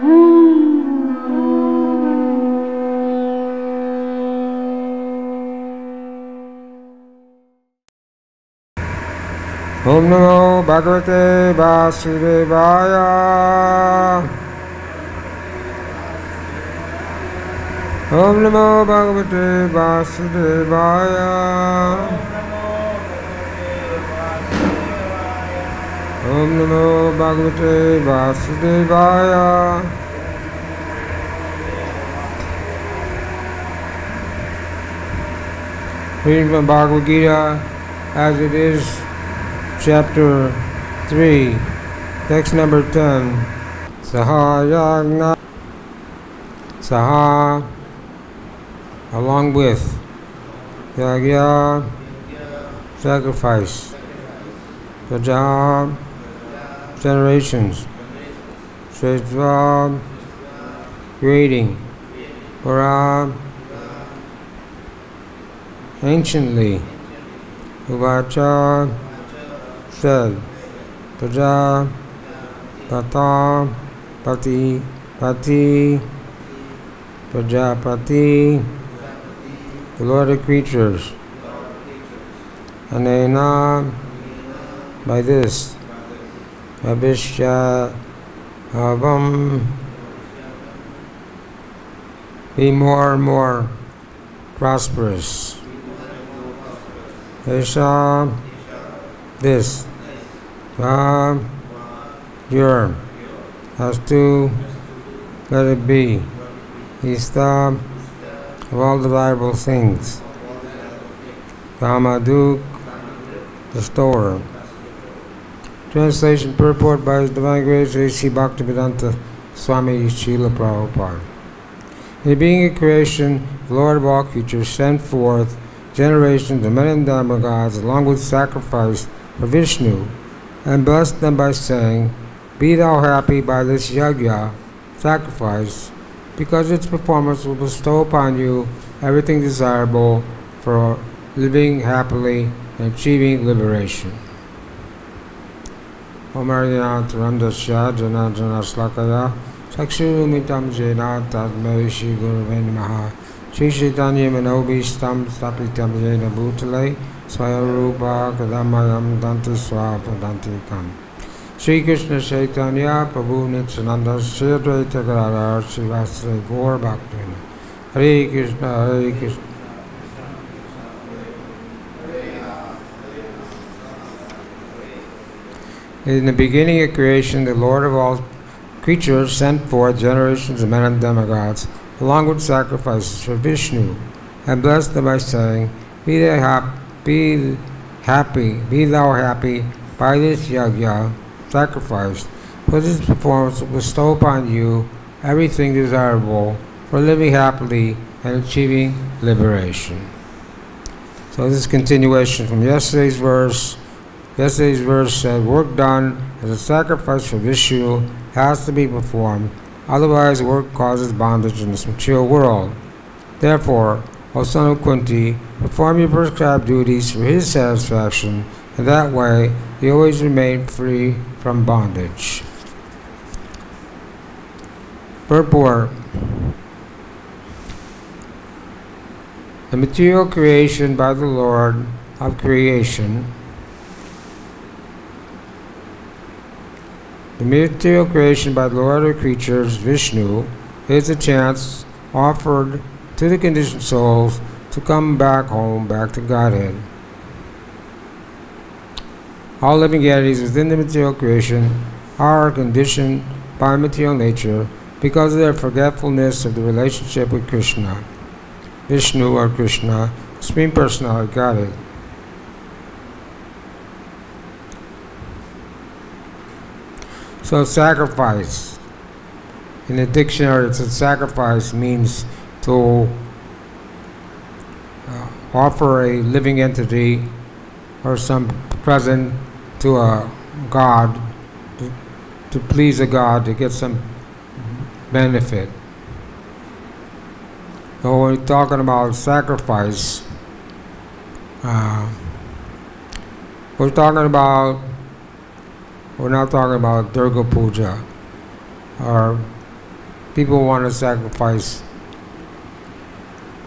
Om Namo Bhagavate Vasudevaya. Om Namo Bhagavate Vasudevaya. Om Namo Bhagavate Vasudevaya. Reading from Bhagavad-Gita as it is, Chapter 3, text number 10. Saha Yagna. Saha, along with. Yagya, sacrifice. Praja, generations. Shetva, creating. Para, anciently. Uvacha, said. Praja, Pata, Pati, Pati, Prajapati, the Lord of creatures. Anena, by this. Abhishya, Avam, be more and more prosperous. Esha, this. Your, has to, let it be. Ista, of all desirable things. Kamaduk, the store. Translation purport by His Divine Grace A.C. Bhaktivedanta Swami Srila Prabhupada. In the being of creation, the Lord of all creatures sent forth generations of men and demigods along with sacrifice for Vishnu, and blessed them by saying, "Be thou happy by this yajna," sacrifice, because its performance will bestow upon you everything desirable for living happily and achieving liberation. Om Aryanatramdasya Jana Jana Slakaya Chakshurumitam Jena Tadmai Shri Gurave Namaha Shri Chaitanya Manobishtam Stapitam Jena Bhutale Swayarupa Kadamayam Danti Swapa Danti Kam Shri Krishna Chaitanya Prabhu Nityananda Shri Advaita Gadadhar Shri Vasudeva Gaur Bhaktivinoda Hare Krishna Hare Krishna. In the beginning of creation, the Lord of all creatures sent forth generations of men and demigods, along with sacrifices for Vishnu, and blessed them by saying, Be thou happy by this yajna, sacrifice, for this performance will bestow upon you everything desirable for living happily and achieving liberation. So this is continuation from yesterday's verse. Yesterday's verse said, work done as a sacrifice for Vishnu has to be performed, otherwise work causes bondage in this material world. Therefore, O son of Kunti, perform your prescribed duties for his satisfaction, and that way you always remain free from bondage. Purport. The material creation by the Lord of creation. The material creation by the Lord of creatures, Vishnu, is a chance offered to the conditioned souls to come back home, back to Godhead. All living entities within the material creation are conditioned by material nature because of their forgetfulness of the relationship with Krishna, Vishnu or Krishna, Supreme Personality Godhead. So sacrifice, in the dictionary it says sacrifice means to offer a living entity or some present to a god, to please a god, to get some benefit. So when we're talking about sacrifice, we're not talking about Durga Puja or people want to sacrifice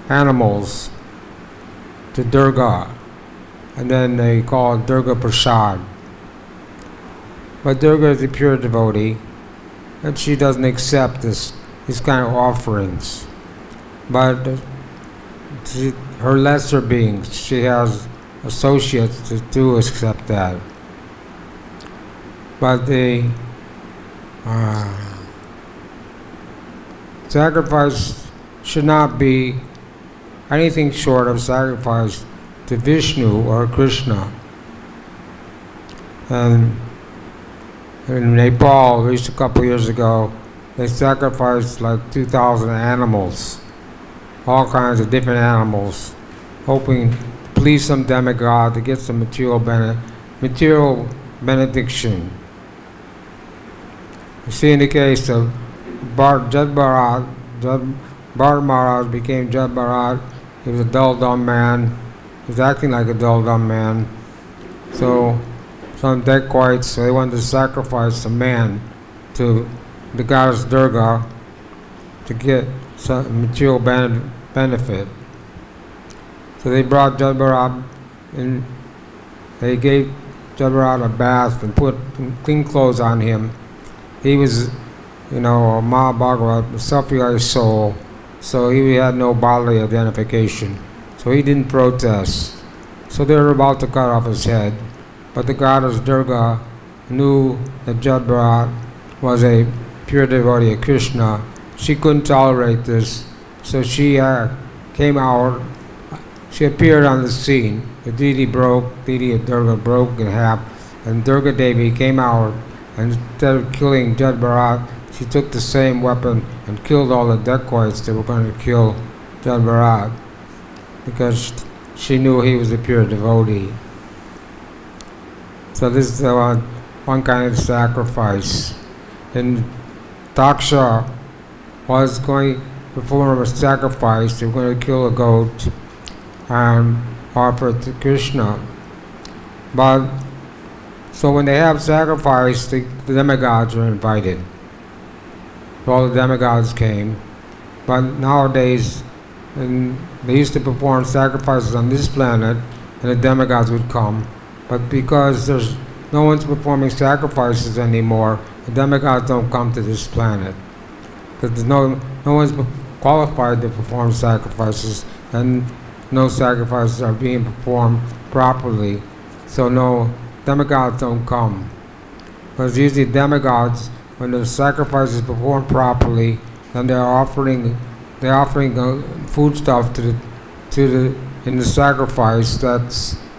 animals to Durga, and then they call it Durga Prasad. But Durga is a pure devotee, and she doesn't accept these kind of offerings. But her lesser beings, she has associates that do accept that. But the sacrifice should not be anything short of sacrifice to Vishnu or Krishna. And in Nepal, at least a couple years ago, they sacrificed like 2,000 animals, all kinds of different animals, hoping to please some demigod to get some material benediction. You see, in the case of Jad Bharat Maharaj became Jad Bharat. He was a dull, dumb man. He was acting like a dull, dumb man. So some dacoits, they wanted to sacrifice a man to the goddess Durga to get some material benefit. So they brought Jad Bharat in. They gave Jad Bharat a bath and put clean clothes on him. He was, a Mahabhagavad, a self-realized soul, so he had no bodily identification. So he didn't protest. So they were about to cut off his head, but the goddess Durga knew that Jad Bharat was a pure devotee of Krishna. She couldn't tolerate this, so she came out. She appeared on the scene. The deity of Durga broke in half, and Durga Devi came out, and instead of killing Jad Bharat, she took the same weapon and killed all the dacoits that were going to kill Jad Bharat, because she knew he was a pure devotee. So this is one kind of sacrifice. And Daksha was going to perform a sacrifice. They were going to kill a goat and offer it to Krishna. But so when they have sacrifice, the demigods are invited. All the demigods came. But nowadays, they used to perform sacrifices on this planet, and the demigods would come. But because there's no one's performing sacrifices anymore, the demigods don't come to this planet. Because no one's qualified to perform sacrifices, and no sacrifices are being performed properly. So no demigods don't come. Because usually demigods, when the sacrifice is performed properly, then they're offering foodstuff in the sacrifice.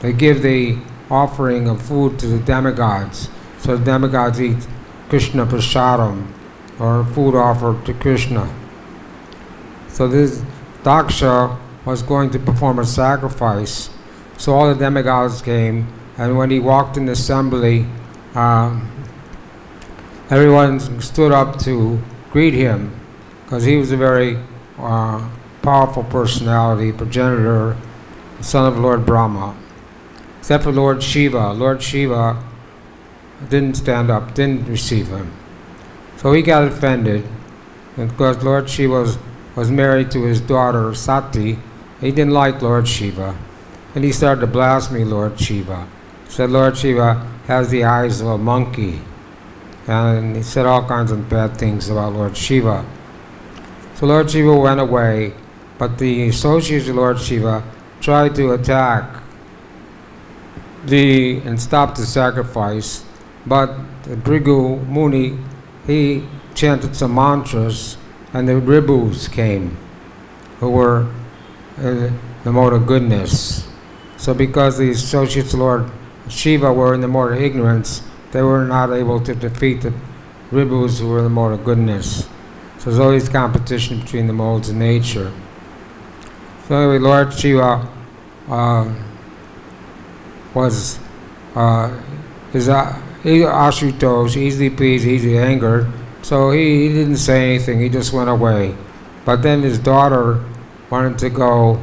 They give the offering of food to the demigods. So the demigods eat Krishna prasadam, or food offered to Krishna. So this Daksha was going to perform a sacrifice. So all the demigods came, and when he walked in the assembly, everyone stood up to greet him, because he was a very powerful personality, progenitor, son of Lord Brahma. Except for Lord Shiva. Lord Shiva didn't stand up, didn't receive him. So he got offended, and because Lord Shiva was married to his daughter Sati, he didn't like Lord Shiva, and he started to blaspheme Lord Shiva. He said Lord Shiva has the eyes of a monkey, and he said all kinds of bad things about Lord Shiva. So Lord Shiva went away, but the associates of Lord Shiva tried to attack and stop the sacrifice, but the Bhrigu Muni, he chanted some mantras, and the Ribus came, who were in the mode of goodness. So because the associates of Lord Shiva were in the mode of ignorance, they were not able to defeat the Ribus who were in the mode of goodness. So there's always competition between the modes of nature. So anyway, Lord Shiva was Ashutosh, easily pleased, easily angered. So he didn't say anything, he just went away. But then his daughter wanted to go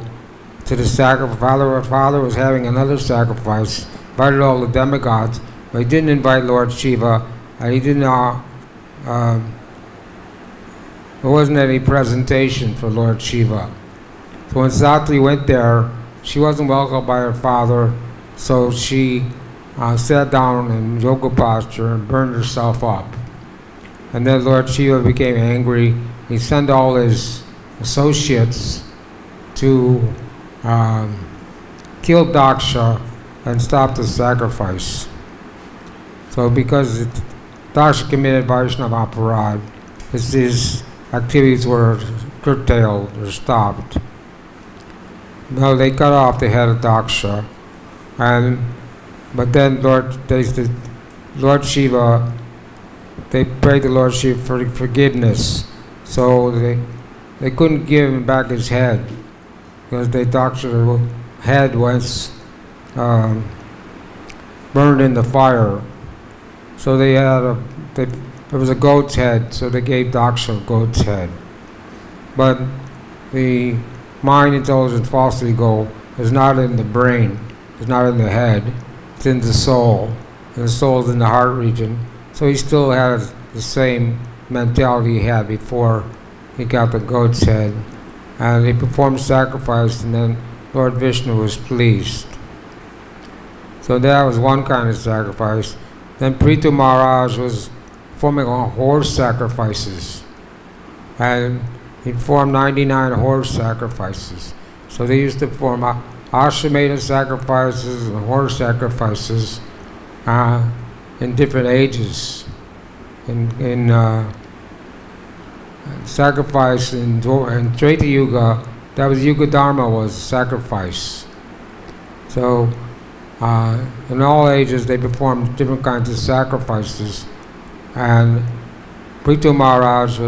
to the sacrifice. Her father was having another sacrifice, invited all the demigods, but he didn't invite Lord Shiva, and he didn't there wasn't any presentation for Lord Shiva. So when Sati went there, she wasn't welcomed by her father, so she sat down in yoga posture and burned herself up. And then Lord Shiva became angry. He sent all his associates to kill Daksha and stop the sacrifice. So because Daksha committed Vaishnava aparad, his activities were curtailed or stopped. No, they cut off the head of Daksha, but then Lord Shiva, they prayed to Lord Shiva for forgiveness, so they couldn't give him back his head because the Daksha's head was burned in the fire. So there was a goat's head, so they gave Daksha a goat's head. But the mind, intelligence, false ego is not in the brain, it's not in the head, it's in the soul. And the soul is in the heart region. So he still has the same mentality he had before he got the goat's head. And he performed sacrifice, and then Lord Vishnu was pleased. So that was one kind of sacrifice. Then Prithu Maharaj was performing horse sacrifices. And he performed 99 horse sacrifices. So they used to perform Ashwamedha sacrifices and horse sacrifices in different ages. In sacrifice in Treta Yuga, that was Yuga Dharma was sacrifice. So in all ages they performed different kinds of sacrifices. And Prithu Maharaj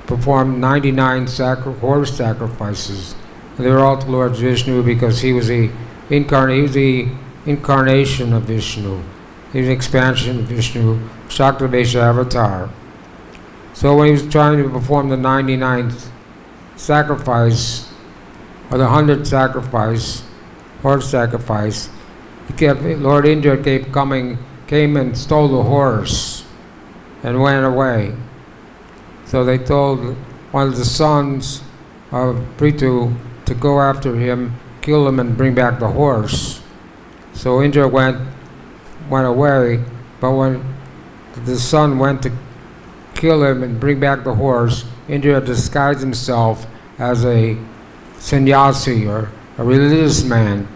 performed 99 horse sacrifices. And they were all to Lord Vishnu because he was the incarnation of Vishnu. He was an expansion of Vishnu, Shaktavesha avatar. So when he was trying to perform the 99th sacrifice, or the 100th sacrifice, horse sacrifice, Lord Indra came and stole the horse and went away. So they told one of the sons of Prithu to go after him, kill him, and bring back the horse. So Indra went away, but when the son went to kill him and bring back the horse, Indra disguised himself as a sannyasi or a religious man.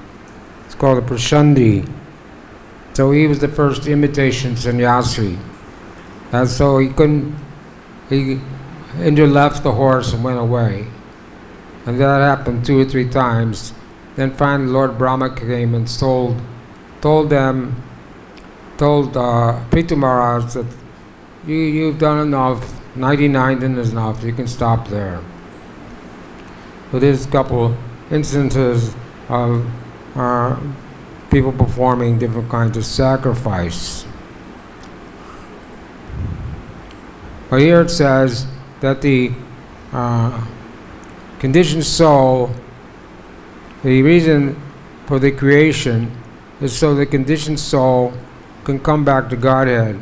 It's called a prashandi. So he was the first imitation sannyasi. And so Indra left the horse and went away. And that happened 2 or 3 times. Then finally Lord Brahma came and told Prithu Maharaj that you've done enough, 99 is enough, you can stop there. So there's a couple instances of people performing different kinds of sacrifice. Well, here it says that the conditioned soul, the reason for the creation is so the conditioned soul can come back to Godhead.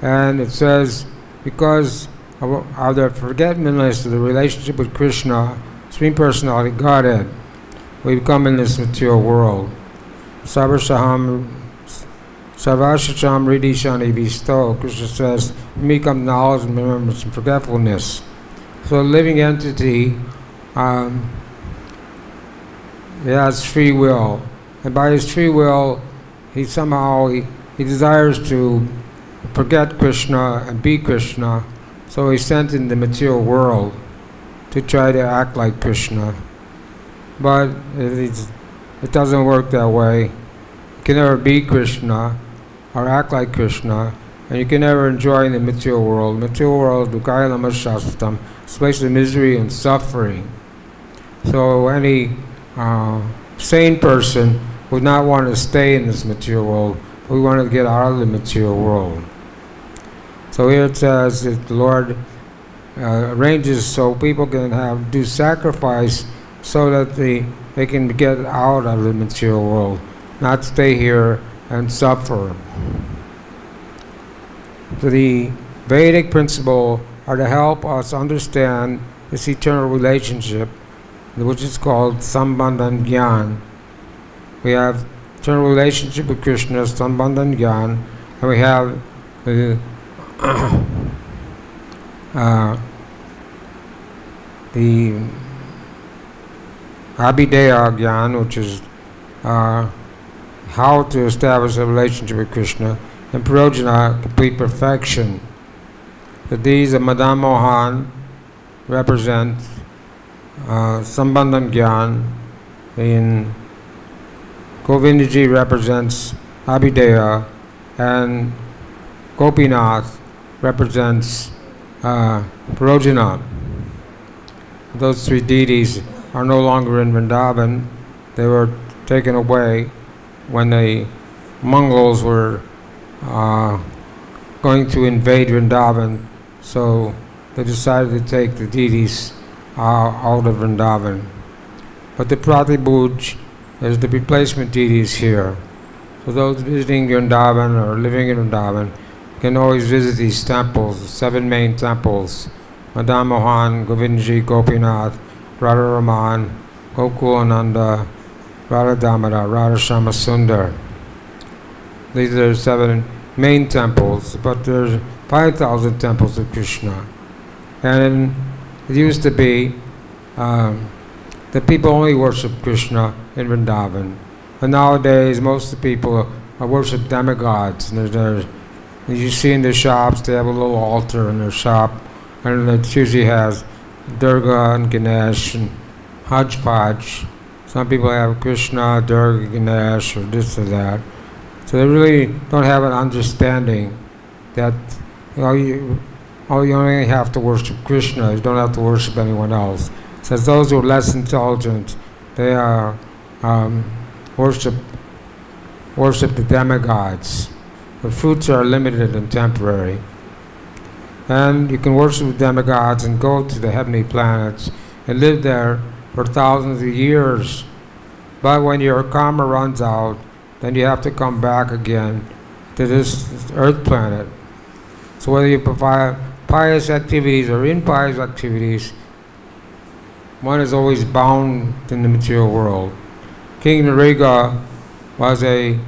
And it says, because of the forgetfulness of the relationship with Krishna, Supreme Personality, Godhead, we become in this material world. Sarvasham Ridishani Visto, Krishna says, we become knowledge and remembrance and forgetfulness. So a living entity he has free will. And by his free will, he desires to forget Krishna and be Krishna, so he's sent in the material world to try to act like Krishna. But it doesn't work that way. You can never be Krishna or act like Krishna, and you can never enjoy in the material world. Material world, dukkhaya namashastam, it's a place of misery and suffering. So any sane person would not want to stay in this material world. We want to get out of the material world. So here it says that the Lord arranges so people can do sacrifice so that they can get out of the material world, not stay here and suffer. So the Vedic principle are to help us understand this eternal relationship, which is called Sambandhan Gyan. We have eternal relationship with Krishna, Sambandhan Gyan, and we have the Abhideya Gyan, which is how to establish a relationship with Krishna, and Prajna, complete perfection. So these of Madan Mohan represent Sambandhan Gyan, and Govindaji represents Abhideya, and Gopinath represents Prajna. Those three deities are no longer in Vrindavan. They were taken away when the Mongols were going to invade Vrindavan, so they decided to take the deities out of Vrindavan. But the Pratibhuj is the replacement deities here. So those visiting Vrindavan or living in Vrindavan can always visit these temples, the 7 main temples: Madan Mohan, Govindaji, Gopinath, Radharaman, Gokulananda, Radha Damodar, Radha Shama Sundar. These are 7 main temples, but there's 5,000 temples of Krishna. And it used to be that people only worship Krishna in Vrindavan. And nowadays, most of the people worship demigods. And you see in the shops, they have a little altar in their shop, and it usually has Durga and Ganesh and hodgepodge. Some people have Krishna, Durga, Ganesh, or this or that. So they really don't have an understanding that you only have to worship Krishna. You don't have to worship anyone else. It says those who are less intelligent, they are worship the demigods. The fruits are limited and temporary. And you can worship the demigods and go to the heavenly planets and live there for thousands of years. But when your karma runs out, then you have to come back again to this earth planet. So whether you provide pious activities or impious activities, one is always bound in the material world. King Nariga was a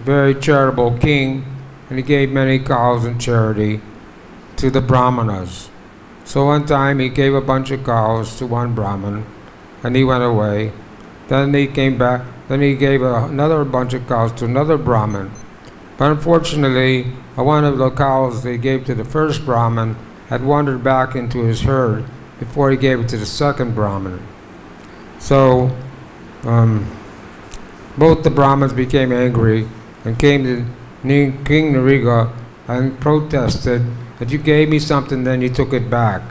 very charitable king, and he gave many cows in charity to the Brahmanas. So one time he gave a bunch of cows to one Brahmin, and he went away. Then he came back, then he gave another bunch of cows to another Brahmin. But unfortunately, one of the cows they gave to the first Brahmin had wandered back into his herd before he gave it to the second Brahmin. So both the Brahmins became angry and came to King Nariga and protested that you gave me something, then you took it back.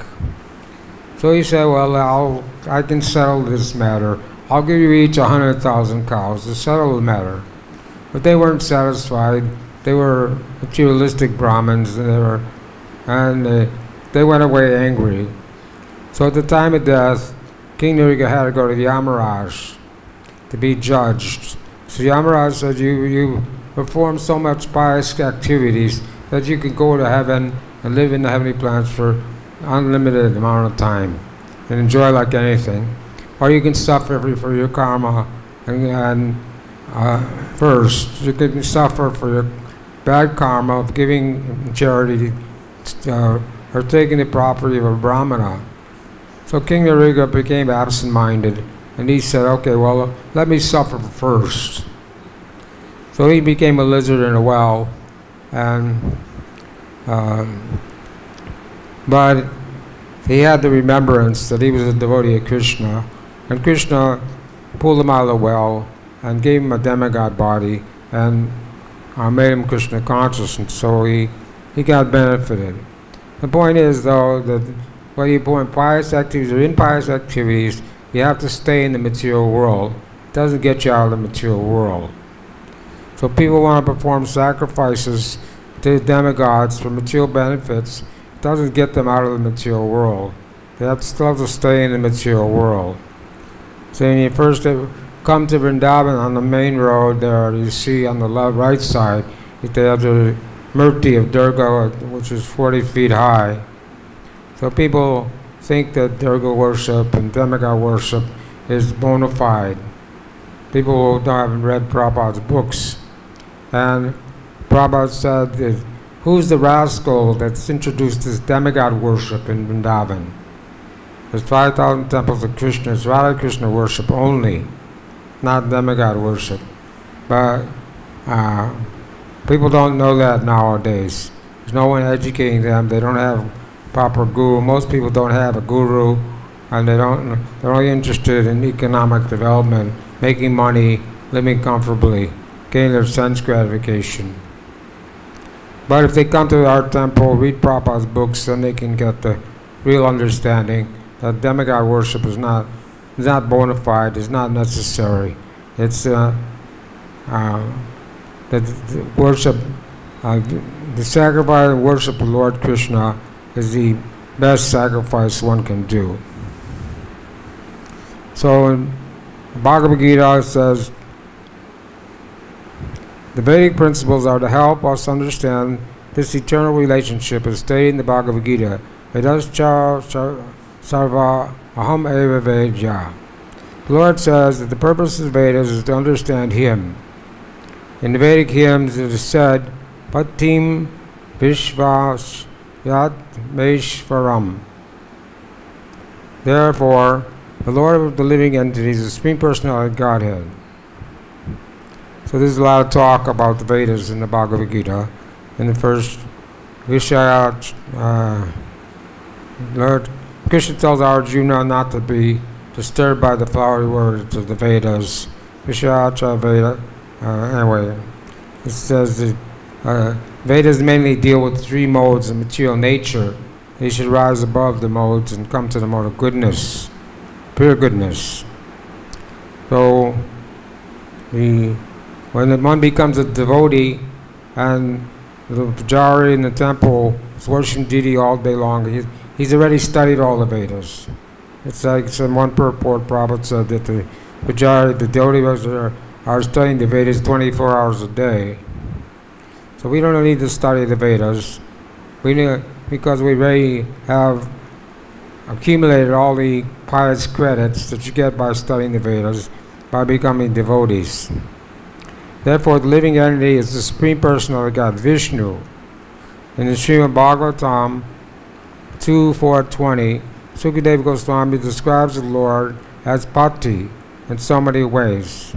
So he said, well, I can settle this matter. I'll give you each 100,000 cows to settle the matter. But they weren't satisfied. They were materialistic Brahmins, and they went away angry. So at the time of death, King Nariga had to go to Yamaraj to be judged. So Yamaraj said, you perform so much pious activities that you can go to heaven and live in the heavenly planets for unlimited amount of time and enjoy like anything. Or you can suffer for your karma and first. You can suffer for your bad karma of giving charity or taking the property of a Brahmana. So King Nariga became absent-minded, and he said, okay, well, let me suffer first. So he became a lizard in a well, and but he had the remembrance that he was a devotee of Krishna, and Krishna pulled him out of the well and gave him a demigod body and made him Krishna conscious, and so he got benefited. The point is, though, that whether you perform pious activities or impious activities, you have to stay in the material world. It doesn't get you out of the material world. So people want to perform sacrifices to demigods for material benefits. It doesn't get them out of the material world. They still have to stay in the material world. So when you first come to Vrindavan on the main road there, you see on the right side, they have the Murti of Durga, which is 40 feet high. So people think that Durga worship and demigod worship is bona fide. People who haven't read Prabhupada's books. And Prabhupada said that who's the rascal that's introduced this demigod worship in Vrindavan? There's 5,000 temples of Krishna. It's Radha Krishna worship only, not demigod worship. But people don't know that nowadays. There's no one educating them. They don't have proper guru. Most people don't have a guru, and they're only interested in economic development, making money, living comfortably, getting their sense gratification. But if they come to our temple, read Prabhupada's books, then they can get the real understanding that demigod worship is not bona fide, is not necessary. It's the worship, the sacrifice and worship of Lord Krishna is the best sacrifice one can do. So in Bhagavad-Gita says, the Vedic principles are to help us understand this eternal relationship as stated in the Bhagavad-Gita. Vedascha sarva aham eva vedya. The Lord says that the purpose of the Vedas is to understand Him. In the Vedic hymns it is said, Patim Vishvas Yat Meshvaram. Therefore, the Lord of the living entities is the Supreme Personality of Godhead. So there's a lot of talk about the Vedas in the Bhagavad Gita. In the first Vishaya, Lord Krishna tells Arjuna not to be disturbed by the flowery words of the Vedas. Vishaya Veda. Anyway, it says that Vedas mainly deal with three modes of material nature. They should rise above the modes and come to the mode of goodness, pure goodness. So, when one becomes a devotee and the pujari in the temple is worshiping deity all day long, he's already studied all the Vedas. It's like some one purport Prabhupada said that the pujari, the devotees are studying the Vedas 24 hours a day. So we don't need to study the Vedas. We need, because we already have accumulated all the pious credits that you get by studying the Vedas, by becoming devotees. Therefore, the living entity is the Supreme Personality of God, Vishnu. In the Srimad Bhagavatam 2.4.20, Sukadeva Goswami describes the Lord as Pati in so many ways.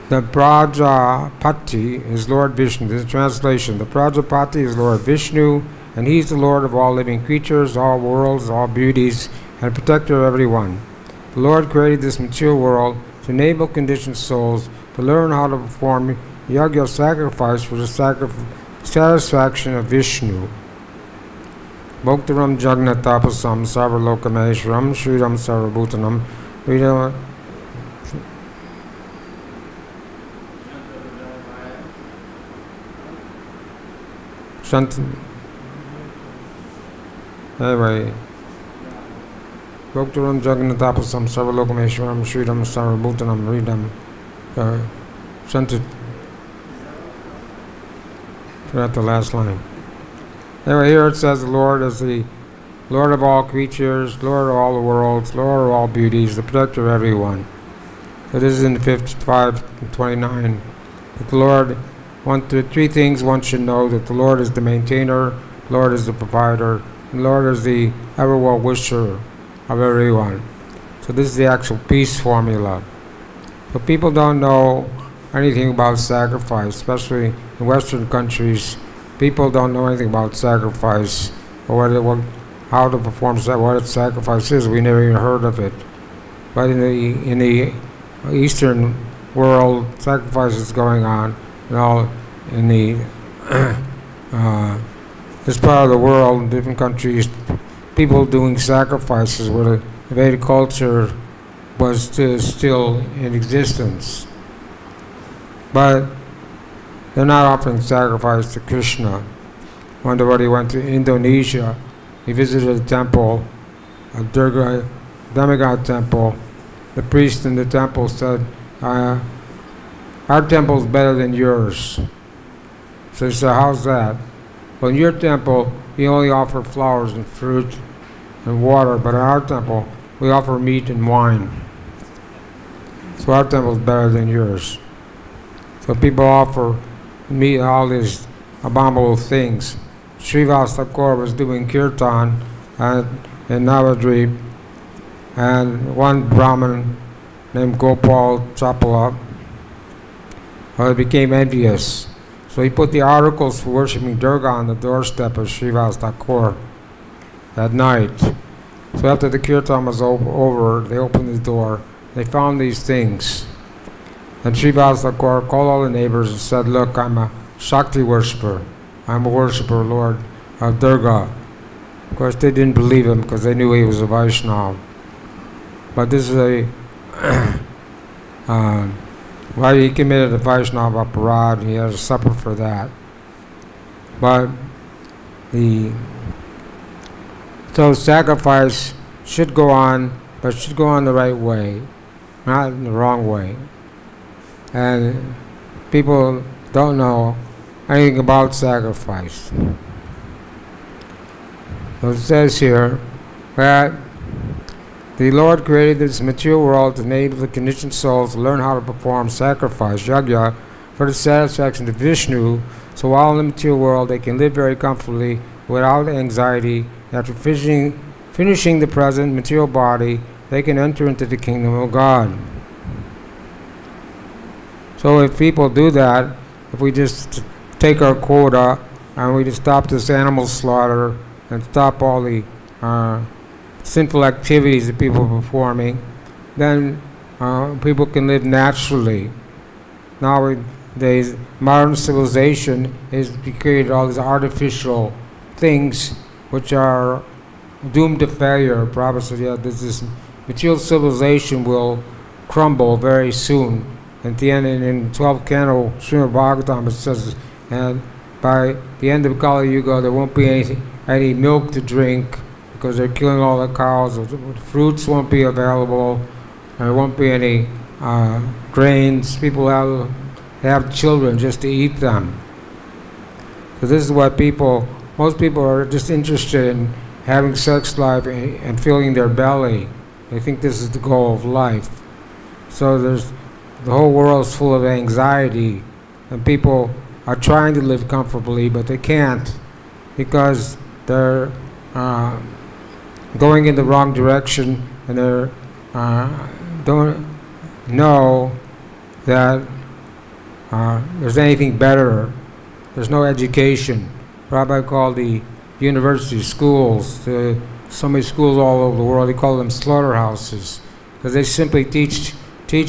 The Prajapati is Lord Vishnu. This is translation. The Prajapati is Lord Vishnu, and He's the Lord of all living creatures, all worlds, all beauties, and protector of everyone. The Lord created this material world to enable conditioned souls to learn how to perform yajna sacrifice for the satisfaction of Vishnu. Bhoktaram Jagna Tapasam Sarvalokameshwaram Sridam Sarvabhutanam Vrindavan. Anyway, Bhoktaram Jagna Tapasam Sarvalokameshwaram Sridam Sarvabhutanam Vrindavan. Forgot the last line. Anyway, here it says the Lord is the Lord of all creatures, Lord of all the worlds, Lord of all beauties, the protector of everyone. So this is in 5:29. That the Lord, three things one should know: that the Lord is the maintainer, Lord is the provider, and Lord is the ever well-wisher of everyone. So this is the actual peace formula. So people don't know anything about sacrifice, especially in Western countries. People don't know anything about sacrifice or how to perform what sacrifice is. We never even heard of it. But in the Eastern world, sacrifice is going on. And all in the this part of the world, in different countries, people doing sacrifices where the Vedic culture was still in existence. But they're not offering sacrifice to Krishna. One devotee went to Indonesia. He visited a temple, a Durga demigod temple. The priest in the temple said, our temple is better than yours. So he said, how's that? Well, in your temple, we only offer flowers and fruit and water, but in our temple, we offer meat and wine. So our temple is better than yours. So people offer meat, all these abominable things. Srivas Thakur was doing kirtan in Navadvip, and one Brahmin named Gopal Chapala became envious. So he put the articles for worshipping Durga on the doorstep of Srivas Thakur at night. So after the kirtan was over, they opened the door. They found these things. And Srivas Thakur called all the neighbors and said, look, I'm a Shakti worshipper. I'm a worshipper, Lord of Durga. Of course, they didn't believe him because they knew he was a Vaishnava. But this is a why he committed a Vaishnava aparad, and he had to suffer for that. But so sacrifice should go on, but should go on the right way, not in the wrong way. And people don't know anything about sacrifice. So it says here that the Lord created this material world to enable the conditioned souls to learn how to perform sacrifice, yajna, for the satisfaction of Vishnu, so while in the material world they can live very comfortably without anxiety. After finishing the present material body, they can enter into the kingdom of God. So if people do that, if we just take our quota and we just stop this animal slaughter and stop all the sinful activities that people are performing, then people can live naturally. Nowadays, modern civilization has created all these artificial things which are doomed to failure. Prabhupada said, yeah, this material civilization will crumble very soon. At the end, in 12th canto, Srimad Bhagavatam, it says, and by the end of Kali Yuga, there won't be any milk to drink, because they're killing all the cows. The fruits won't be available. There won't be any grains. People have children just to eat them. So this is what most people are just interested in, having sex life and filling their belly. They think this is the goal of life. So the whole world is full of anxiety, and people are trying to live comfortably, but they can't because they're going in the wrong direction, and they don't know that there's anything better. There's no education. Rabbi called the university schools, so many schools all over the world, he called them slaughterhouses, because they simply teach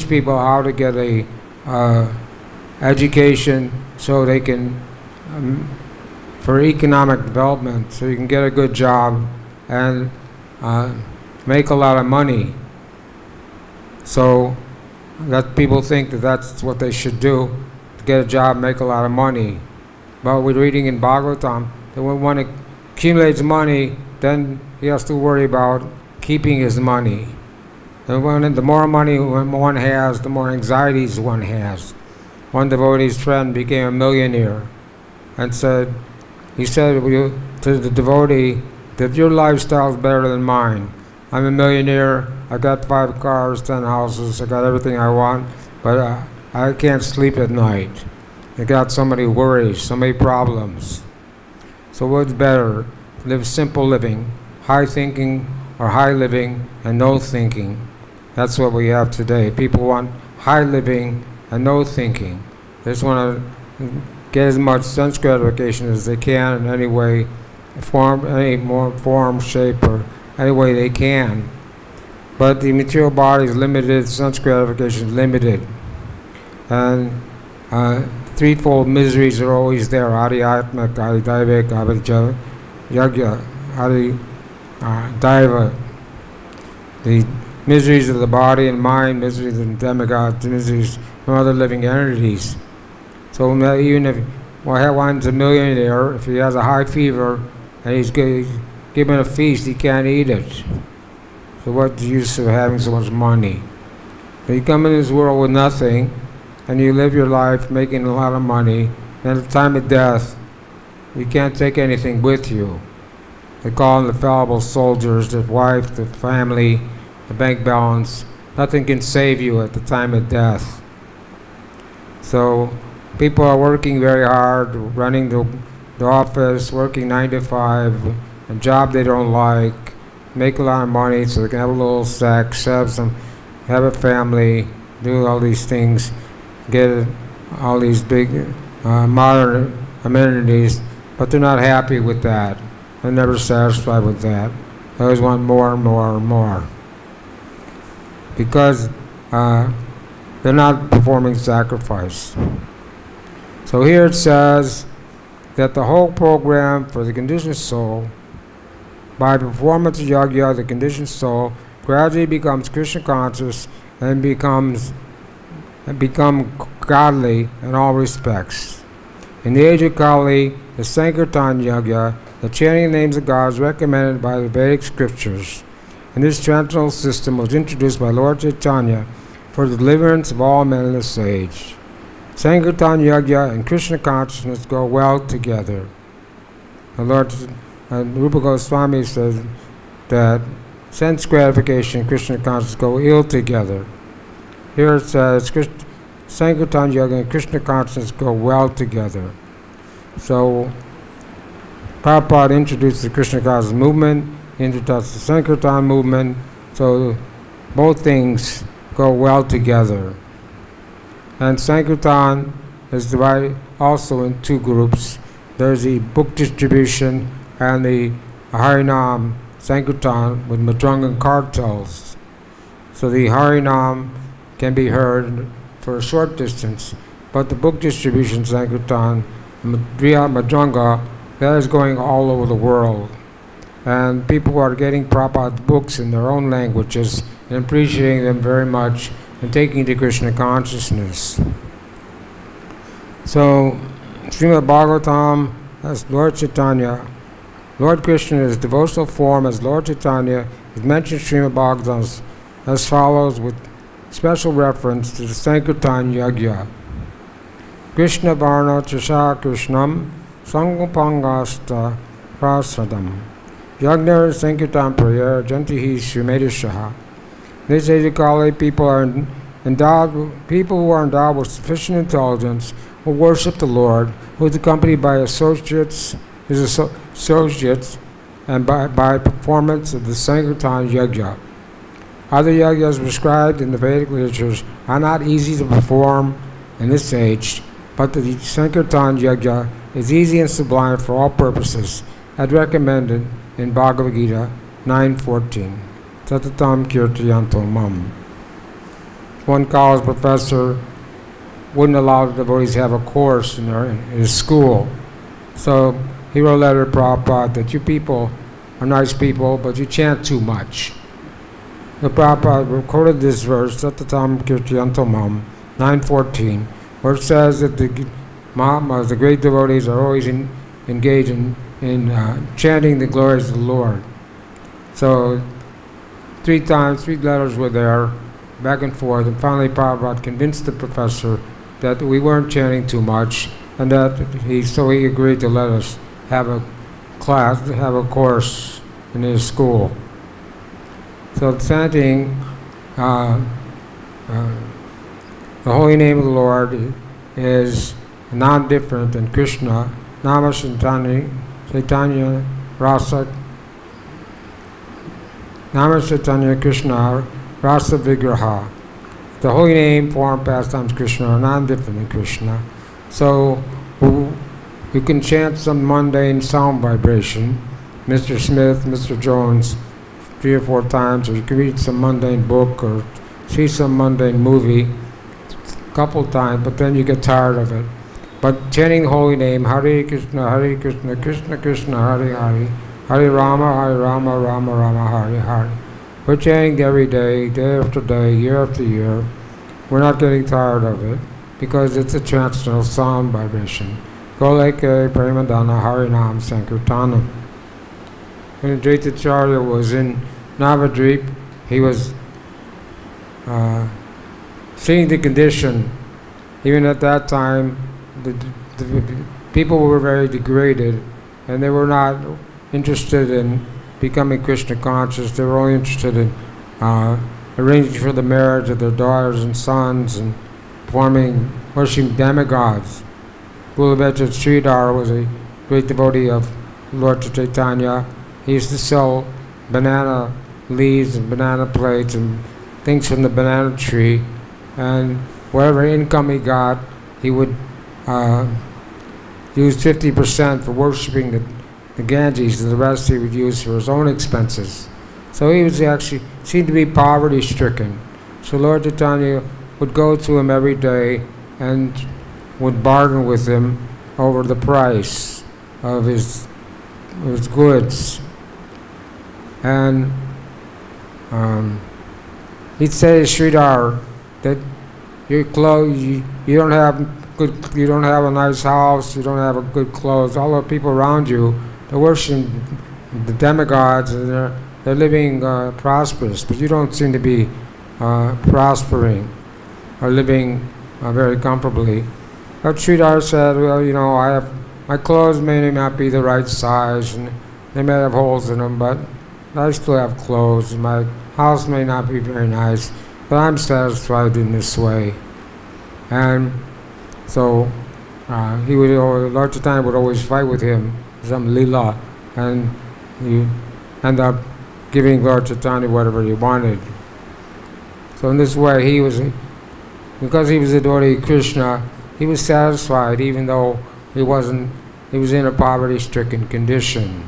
people how to get a education so they can, for economic development, so you can get a good job and make a lot of money. So that people think that that's what they should do, to get a job, make a lot of money. But we're reading in Bhagavatam that when one accumulates money, then he has to worry about keeping his money. And the more money one has, the more anxieties one has. One devotee's friend became a millionaire and he said to the devotee that your lifestyle is better than mine. I'm a millionaire, I got 5 cars, 10 houses, I got everything I want, but I can't sleep at night. I got so many worries, so many problems. So what's better? Live simple living, high thinking or high living and no thinking. That's what we have today. People want high living and no thinking. They just want to get as much sense gratification as they can in any way, form, shape, or any way they can. But the material body is limited, sense gratification is limited. And threefold miseries are always there: Adi-atmak, Adi-daivik, Adi-yagya, Adi-daiva. The miseries of the body and mind, miseries of demigods, miseries from other living entities. So even if one's a millionaire, if he has a high fever and he's given a feast, he can't eat it. So what's the use of having so much money? If you come in this world with nothing, and you live your life making a lot of money, and at the time of death, you can't take anything with you. They call them the fallible soldiers, the wife, the family, the bank balance. Nothing can save you at the time of death. So people are working very hard, running the office, working 9 to 5, a job they don't like, make a lot of money so they can have a little sex, have a family, do all these things, get all these big modern amenities, but they're not happy with that. They're never satisfied with that. They always want more and more and more. Because they're not performing sacrifice. So here it says that the whole program for the conditioned soul, by performance of yagya, the conditioned soul gradually becomes Krishna conscious and become godly in all respects. In the age of Kali, the Sankirtan yagya, the chanting names of God, is recommended by the Vedic scriptures. And this transcendental system was introduced by Lord Chaitanya for the deliverance of all men in this age. Sankirtan yagya and Krishna consciousness go well together. The Lord Rupa Goswami says that sense gratification and Krishna consciousness go ill together. Here it says Sankirtan yagya and Krishna consciousness go well together. So Prabhupada introduced the Krishna consciousness movement, introduced the Sankirtan movement, so both things go well together. And Sankirtan is divided also in two groups. There's the book distribution and the Harinam Sankirtan with Madrangan cartels. So the Harinam can be heard for a short distance, but the book distribution Sankirtan, Madranga, that is going all over the world. And people are getting Prabhupada's books in their own languages and appreciating them very much and taking to Krishna consciousness. So, Srimad Bhagavatam as Lord Chaitanya. Lord Krishna in his devotional form as Lord Chaitanya is mentioned in Srimad Bhagavatam as follows with special reference to the Sankirtan Yagya. Krishna Varna Chasha Krishnam Sangupangasta Prasadam Yagna Sankirtan Prayer Jantihi Srimedishaha. This age of Kali, people who are endowed with sufficient intelligence will worship the Lord, who is accompanied by associates, and by performance of the Sankirtan Yagya. Other yagyas prescribed in the Vedic literatures are not easy to perform in this age, but the Sankirtan Yagya is easy and sublime for all purposes, as recommended in Bhagavad-Gita 9:14. Tatatam kirtiyanto mam. One college professor wouldn't allow the devotees to have a course in his school. So he wrote a letter to Prabhupada that you people are nice people, but you chant too much. The Prabhupada quoted this verse, Tatatam kirtiyanto mam, 9:14, where it says that the Mahatmas, the great devotees, are always engaged in chanting the glories of the Lord. So 3 letters were there, back and forth, and finally Prabhupada convinced the professor that we weren't chanting too much, and that he agreed to let us have a class, have a course in his school. So chanting the holy name of the Lord is non-different than Krishna, Nama Chaitanya Rasa, Nama Chaitanya Krishna Rasa Vigraha. The holy name, form, pastimes Krishna are non-different than Krishna. So you can chant some mundane sound vibration, Mr. Smith, Mr. Jones, 3 or 4 times, or you can read some mundane book or see some mundane movie a couple times, but then you get tired of it. But chanting the holy name, Hare Krishna, Krishna Krishna, Hare Hare, Hare Rama, Rama Rama, Hare Hare. We're chanting every day, day after day, year after year. We're not getting tired of it because it's a transcendental sound vibration. Goleke Premadana Harinam Sankirtanam. When Jaiticharya was in even at that time, the people were very degraded, and they were not interested in becoming Krishna conscious. They were only interested in arranging for the marriage of their daughters and sons and worshiping demigods. Gulabhadra Sridhar was a great devotee of Lord Chaitanya. He used to sell banana leaves and banana plates and things from the banana tree, and whatever income he got, he would use 50% for worshipping the Ganges, and the rest he would use for his own expenses. So he was actually seemed to be poverty-stricken. So Lord Chaitanya would go to him every day and would bargain with him over the price of his goods. And he'd say to Sridhar that your clothes, you don't have a nice house, you don't have a good clothes. All the people around you, they're worshiping the demigods, and they're living prosperous, but you don't seem to be prospering or living very comfortably. But Sridhar said, well, my clothes may not be the right size, and they may have holes in them, but I still have clothes, and my house may not be very nice, but I'm satisfied in this way. And so Lord Chaitanya would always fight with him, some lila, and you end up giving Lord Chaitanya whatever he wanted. So in this way, because he was a devotee of Krishna, he was satisfied even though he was in a poverty-stricken condition.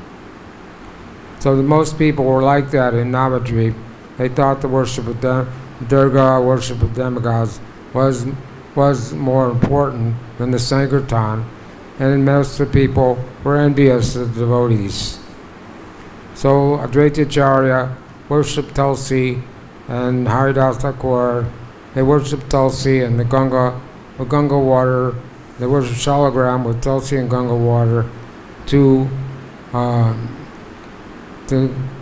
So most people were like that in Navadvip. They thought the worship of Durga, worship of demigods, was more important than the Sankirtan, and most of the people were envious of the devotees. So Advaita Acharya worshipped Tulsi, and Haridas Thakur, they worshipped Tulsi and the Ganga water. They worshipped Shalagram with Tulsi and Ganga water to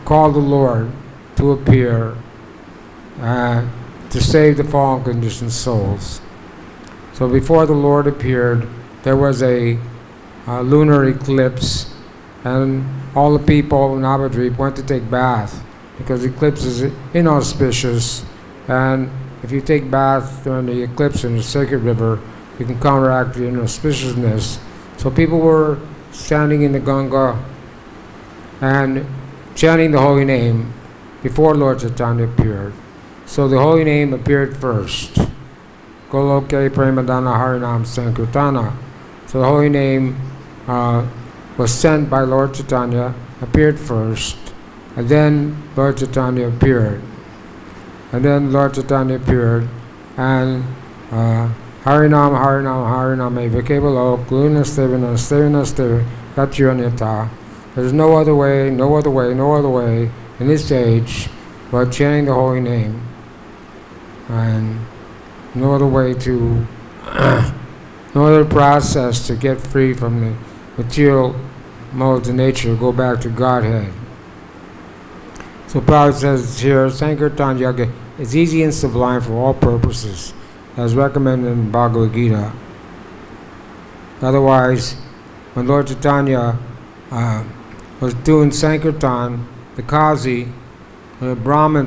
call the Lord to appear to save the fallen conditioned souls. So before the Lord appeared, there was a lunar eclipse, and all the people in Navadvip went to take bath because the eclipse is inauspicious, and if you take bath during the eclipse in the sacred river, you can counteract the inauspiciousness. So people were standing in the Ganga and chanting the holy name before Lord Chaitanya appeared. So the holy name appeared first. Goloke Premadana Harinam Sankirtana. So the holy name was sent by Lord Chaitanya, appeared first, and then Lord Chaitanya appeared. And then Lord Chaitanya appeared, and Harinam, Harinam, Harinam Eva Kevalo, Gluna Stevana, Stevana Stevana, Gatyanyata. There's no other way, no other way, no other way in this age but chanting the holy name. And no other way to, no other process to get free from the material modes of nature, go back to Godhead. So Prabhupada says here, Sankirtan Yoga is easy and sublime for all purposes, as recommended in Bhagavad-Gita. Otherwise, when Lord Chaitanya was doing Sankirtan, the Kazi, the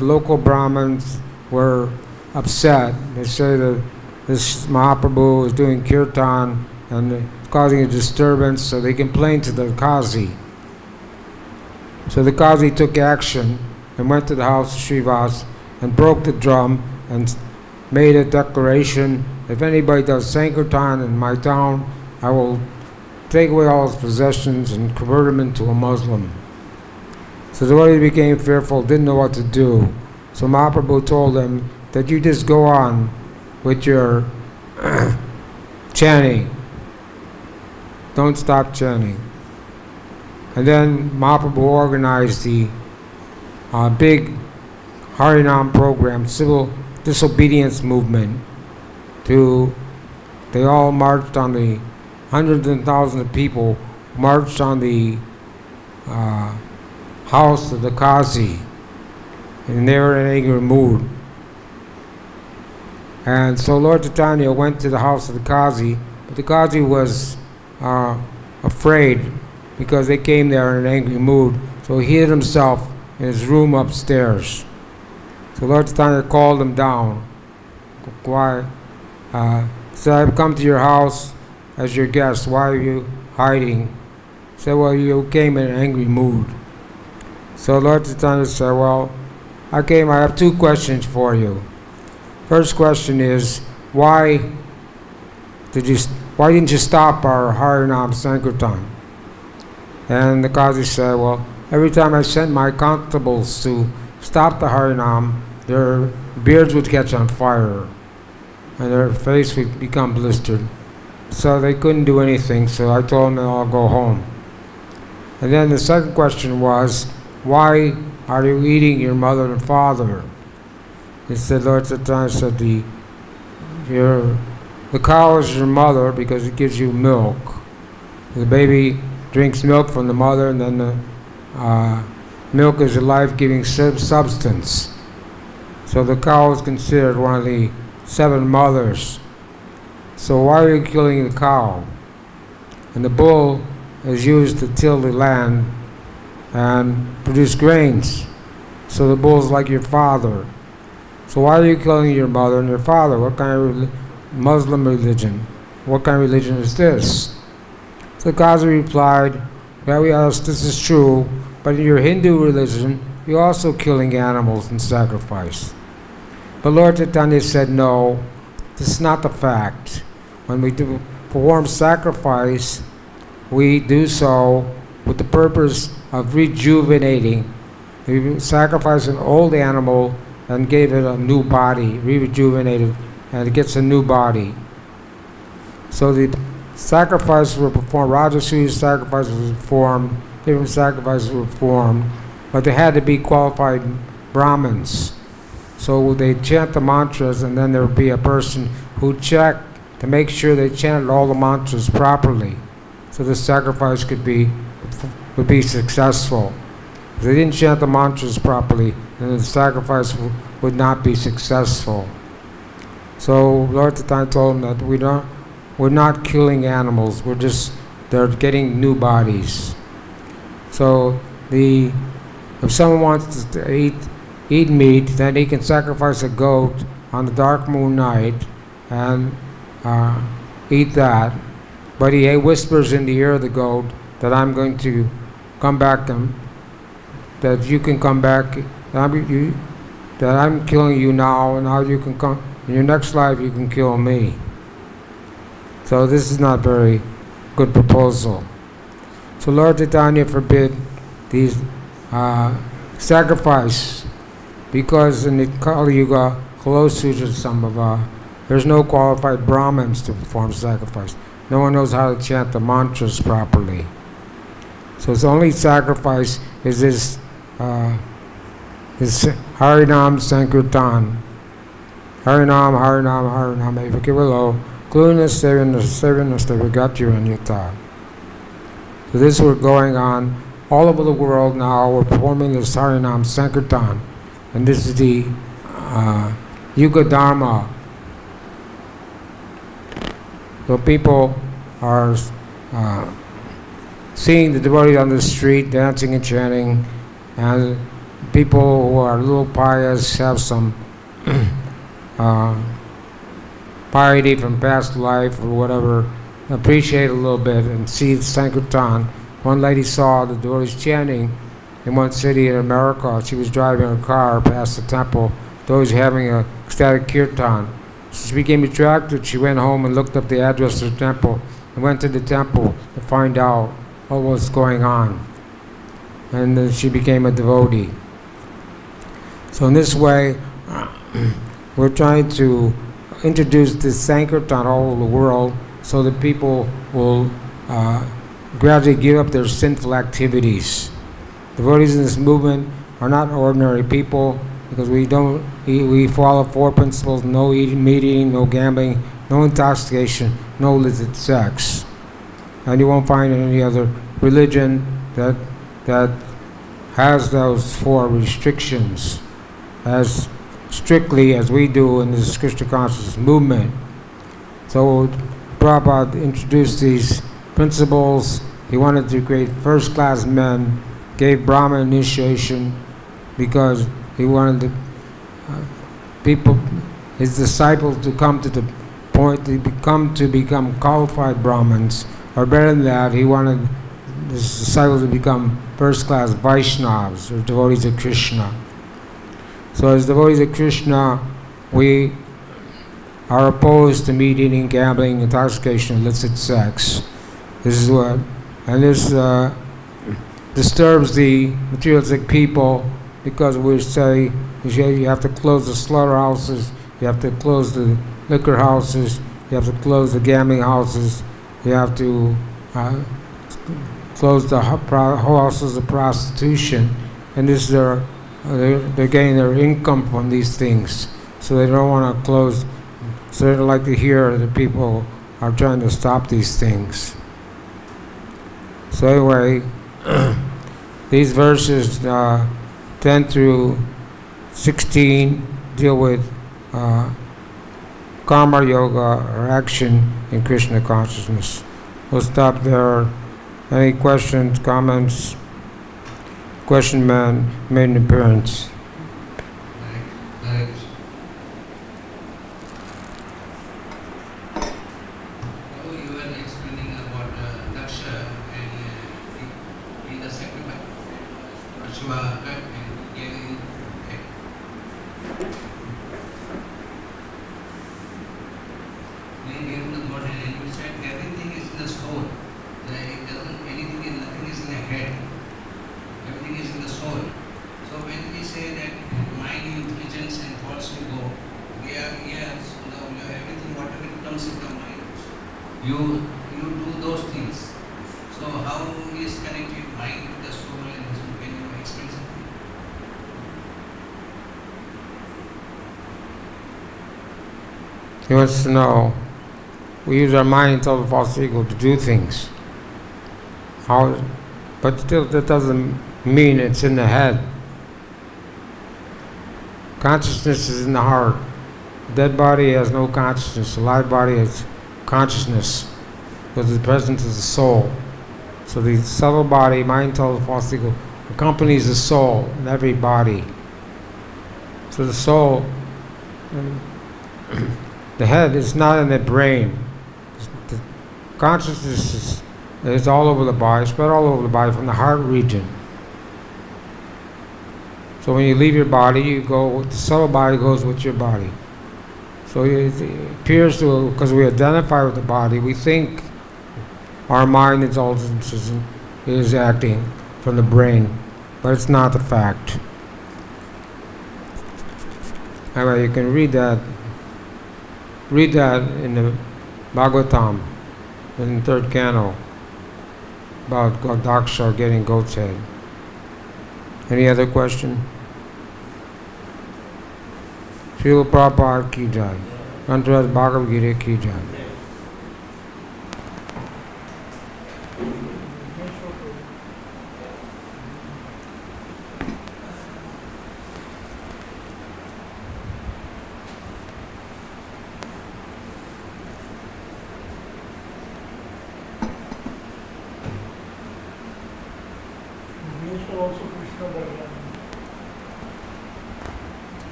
local Brahmins were upset. They say that this Mahaprabhu is doing Kirtan and it's causing a disturbance, so they complained to the Kazi. So the Kazi took action and went to the house of Srivas and broke the drum and made a declaration, if anybody does Sankirtan in my town, I will take away all his possessions and convert him into a Muslim. So the devotee became fearful, didn't know what to do. So Mahaprabhu told him that you just go on with your chanting. Don't stop chanting. And then Mahaprabhu organized the big Harinam program, civil disobedience movement. They all marched on the, hundreds and thousands of people marched on the house of the Kazi, and they were in an angry mood. And so Lord Chaitanya went to the house of the Qazi, but the Qazi was afraid because they came there in an angry mood. So he hid himself in his room upstairs. So Lord Chaitanya called him down. Why? Said, I've come to your house as your guest. Why are you hiding? Said, well, you came in an angry mood. So Lord Chaitanya said, well, I have two questions for you. First question is, why didn't you stop our Harinam Sankirtan? And the Qazi said, well, every time I sent my constables to stop the Harinam, their beards would catch on fire and their face would become blistered. So they couldn't do anything, so I told them I'll go home. And then the second question was, why are you eating your mother and father? He said, Lord Chaitanya said, the cow is your mother because it gives you milk. The baby drinks milk from the mother, and then the milk is a life-giving substance. So the cow is considered one of the 7 mothers. So why are you killing the cow? And the bull is used to till the land and produce grains. So the bull is like your father. So why are you killing your mother and your father? What kind of Muslim religion? What kind of religion is this? So Qazi replied, well, yes, this is true, but in your Hindu religion, you're also killing animals in sacrifice. But Lord Chaitanya said, no, this is not the fact. When we do perform sacrifice, we do so with the purpose of rejuvenating. We sacrifice an old animal and gave it a new body, rejuvenated, and it gets a new body. So the sacrifices were performed, Rajasuya sacrifices were performed, different sacrifices were performed, but they had to be qualified Brahmins. So they chant the mantras, and then there would be a person who checked to make sure they chanted all the mantras properly, so the sacrifice would be successful. If they didn't chant the mantras properly, then the sacrifice would not be successful. So Lord Chaitanya told them that we're not killing animals. They're getting new bodies. So if someone wants to eat meat, then he can sacrifice a goat on the dark moon night and eat that. But he whispers in the ear of the goat that I'm going to come back and that you can come back, that I'm killing you now, and now you can come, in your next life you can kill me. So this is not very good proposal. So Lord Chaitanya forbid these sacrifice, because in the Kali Yuga, Kalosujasambhava, there's no qualified Brahmins to perform sacrifice. No one knows how to chant the mantras properly. So its only sacrifice is this Harinam Sankirtan. Harinam, Harinam, Harinam, Eva Kivalo, Kluna Sevana Stavagatiran. So this is going on all over the world now. We're performing this Harinam Sankirtan. And this is the Yuga Dharma. So people are seeing the devotees on the street dancing and chanting, and people who are a little pious, have some piety from past life or whatever, appreciate a little bit and see the Sankirtan. One lady saw the devotees chanting in one city in America. She was driving her car past the temple. Devotees having a ecstatic kirtan. She became attracted. She went home and looked up the address of the temple and went to the temple to find out what was going on. And then she became a devotee. So in this way, we're trying to introduce this Sankirtan all over the world so that people will gradually give up their sinful activities. Devotees in this movement are not ordinary people, because we follow 4 principles: no meat eating, no gambling, no intoxication, no illicit sex. And you won't find any other religion that has those 4 restrictions as strictly as we do in this Krishna consciousness movement. So Prabhupada introduced these principles. He wanted to create first-class men, gave Brahma initiation because he wanted the people, his disciples, to come to the point to become qualified Brahmins, or better than that, he wanted his disciples to become first-class Vaishnavas, or devotees of Krishna. So as devotees of Krishna, we are opposed to meat eating, gambling, intoxication, illicit sex. This is what, and this disturbs the materialistic people, because we say you have to close the slaughterhouses, you have to close the liquor houses, you have to close the gambling houses, you have to close the houses of prostitution, and this is they're getting their income from these things, so they don't want to close. So they don't like to hear that people are trying to stop these things. So anyway, these verses 10 through 16 deal with karma yoga, or action in Krishna consciousness. We'll stop there. Any questions, comments? Question man made an appearance. He wants to know, we use our mind and tell the false ego to do things. How, but still that doesn't mean it's in the head. Consciousness is in the heart. A dead body has no consciousness. A live body has consciousness, because the presence is the soul. So the subtle body, mind, tells the false ego, accompanies the soul in every body. So the soul, the head is not in the brain. The consciousness is all over the body, spread all over the body from the heart region. So when you leave your body, you go, the subtle body goes with your body. So it appears to, because we identify with the body, we think our mind indulgences is acting from the brain, but it's not the fact. Anyway, you can read that in the Bhagavatam, in the third canto, about Daksha getting goat's head. Any other question? Srila Prabhupada ki jai. Antras Bhagavad-Gita ki jai.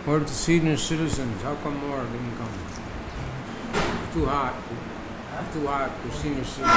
Or the senior citizens, how come more didn't come? It's too hot. It's too hot for senior citizens.